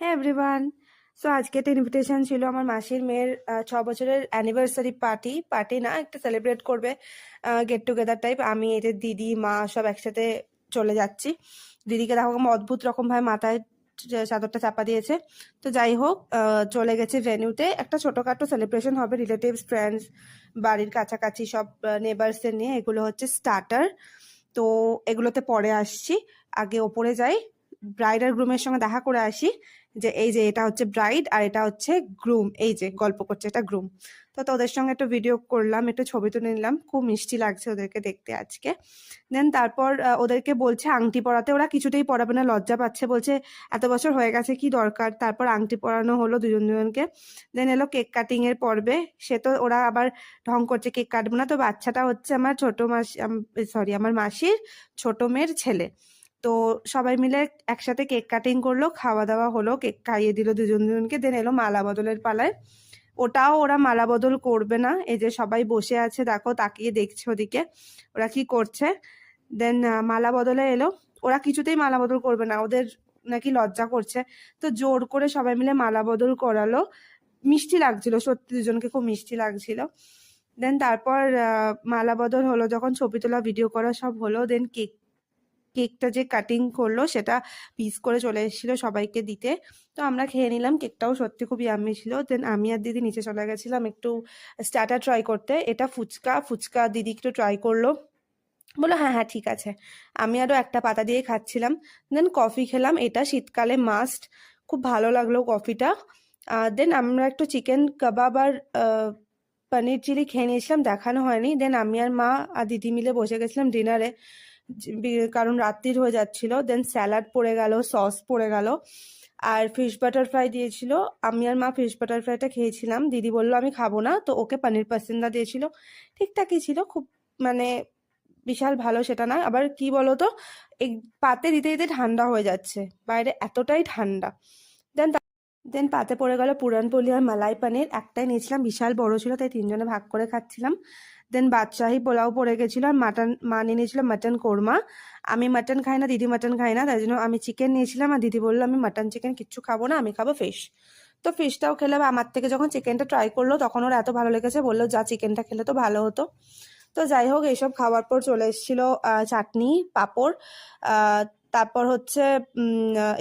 হ্যাঁ everyone. So আজকে একটা ইনভিটেশন ছিল আমার মাসির মেয়ের 6 বছরের অ্যানিভার্সারি পার্টি। পার্টি না, একটা সেলিব্রেট করবে, গেট টুগেদার টাইপ। আমি এদের দিদি মা সব একসাথে চলে যাচ্ছি। দিদিকে দেখো আমার অদ্ভুত রকম ভাবে মাথায় চাদরটা চাপা দিয়েছে। তো যাই হোক, চলে গেছে ভেন্যুতে। একটা ছোটখাটো সেলিব্রেশন হবে, রিলেটিভস ফ্রেন্ডস বাড়ির কাছাকাছি সব নেবার্সদের নিয়ে। এগুলো হচ্ছে স্টার্টার। তো এগুলোতে পরে আসছি, আগে ওপরে যাই, ব্রাইড আর গ্রুমের সঙ্গে দেখা করে আসি। যে এই যে এটা হচ্ছে ব্রাইড আর এটা হচ্ছে গ্রুম, এই যে গল্প করছে এটা গ্রুম। তো ওদের সঙ্গে একটু ভিডিও করলাম, একটু ছবি তুলে নিলাম, খুব মিষ্টি লাগছে ওদেরকে দেখতে আজকে। দেন তারপর ওদেরকে বলছে আংটি পরাতে, ওরা কিছুতেই পরাবে না, লজ্জা পাচ্ছে, বলছে এত বছর হয়ে গেছে কি দরকার। তারপর আংটি পরানো হলো দুজনকে। দেন এলো কেক কাটিং এর পর্বে। সে তো ওরা আবার ঢং করছে কেক কাটবো না। তো বাচ্চাটা হচ্ছে আমার ছোট মাসি, সরি আমার মাসির ছোট মেয়ের ছেলে। তো সবাই মিলে একসাথে কেক কাটিং করলো, খাওয়া দাওয়া হলো, কেক খাইয়ে দিল দুজনকে। দেন এলো মালা বদলের পালায়। ওটাও ওরা মালা বদল করবে না, এই যে সবাই বসে আছে দেখো তাকিয়ে দেখছে ওদিকে ওরা কি করছে। দেন মালা বদলে এলো, ওরা কিছুতেই মালা বদল করবে না, ওদের নাকি লজ্জা করছে। তো জোর করে সবাই মিলে মালা বদল করালো। মিষ্টি লাগছিল সত্যি, দুজনকে খুব মিষ্টি লাগছিল। দেন তারপর মালা বদল হলো, যখন ছবি তোলা ভিডিও করা সব হলো, দেন কেকটা যে কাটিং করলো সেটা পিস করে চলে এসেছিল সবাইকে দিতে। তো আমরা খেয়ে নিলাম, কেকটাও সত্যি খুব ইয়াম্মি ছিল। দেন আমি আর দিদি নিচে চলে গেছিলাম একটু স্টার্টার ট্রাই করতে। এটা ফুচকা, ফুচকা দিদি একটু ট্রাই করলো, বললো হ্যাঁ হ্যাঁ ঠিক আছে। আমি আরও একটা পাতা দিয়ে খাচ্ছিলাম। দেন কফি খেলাম, এটা শীতকালে মাস্ট, খুব ভালো লাগলো কফিটা। দেন আমরা একটু চিকেন কাবাব আর পনির চিলি খেয়ে নিয়েছিলাম, দেখানো হয়নি। দেন আমি আর মা আর দিদি মিলে বসে গেছিলাম ডিনারে, কারণ রাত্রির হয়ে যাচ্ছিল। দেন স্যালাড পড়ে গেল, সস পড়ে গেল, আর ফিশ বাটার ফ্রাই দিয়েছিল। আমি আর মা ফিশ বাটার ফ্রাইটা খেয়েছিলাম, দিদি বললো আমি খাবো না, তো ওকে পনির পাসিন্দা দিয়েছিল। ঠিকঠাকই ছিল, খুব মানে বিশাল ভালো সেটা না। আবার কি বলতো, এই পাতে দিতে দিতে ঠান্ডা হয়ে যাচ্ছে, বাইরে এতটাই ঠান্ডা। দেন দেন পাতে পড়ে গেল পুরানপোলি আর মালাই পানির, একটাই নিয়েছিলাম, বিশাল বড় ছিল, তাই তিনজনে ভাগ করে খাচ্ছিলাম। দেন বাদশাহি পোলাও পড়ে গেছিল, আর মাটন মা নিয়ে নিয়েছিল মাটন কোরমা। আমি মাটন খাই না, দিদি মাটন খাই না, তাই জন্য আমি চিকেন নিয়েছিলাম, আর দিদি বললো আমি মাটন চিকেন কিচ্ছু খাবো না, আমি খাবো ফিশ। তো ফিশটাও খেলাম। আমার থেকে যখন চিকেনটা ট্রাই করলো তখন ওর এত ভালো লেগেছে, বললো যা চিকেনটা খেলে তো ভালো হতো। তো যাই হোক, এইসব খাওয়ার পর চলে এসেছিল চাটনি, পাঁপড়, তারপর হচ্ছে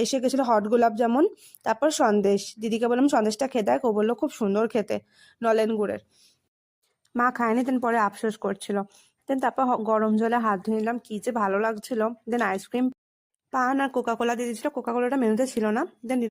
এসে গেছিলো হট গোলাপ জামুন, তারপর সন্দেশ। দিদিকে বললাম সন্দেশটা খেয়ে দেখ, ও বললো খুব সুন্দর খেতে, নলেন গুড়ের। মা খায়নি, দেন পরে আফসোস করছিল। দেন তারপর গরম জলে হাত ধুয়ে নিলাম, কি যে ভালো লাগছিল। দেন আইসক্রিম, পান আর কোকা কোলা দিয়ে দিয়েছিল, কোকা কোলাটা মেনুতে ছিল না। দেন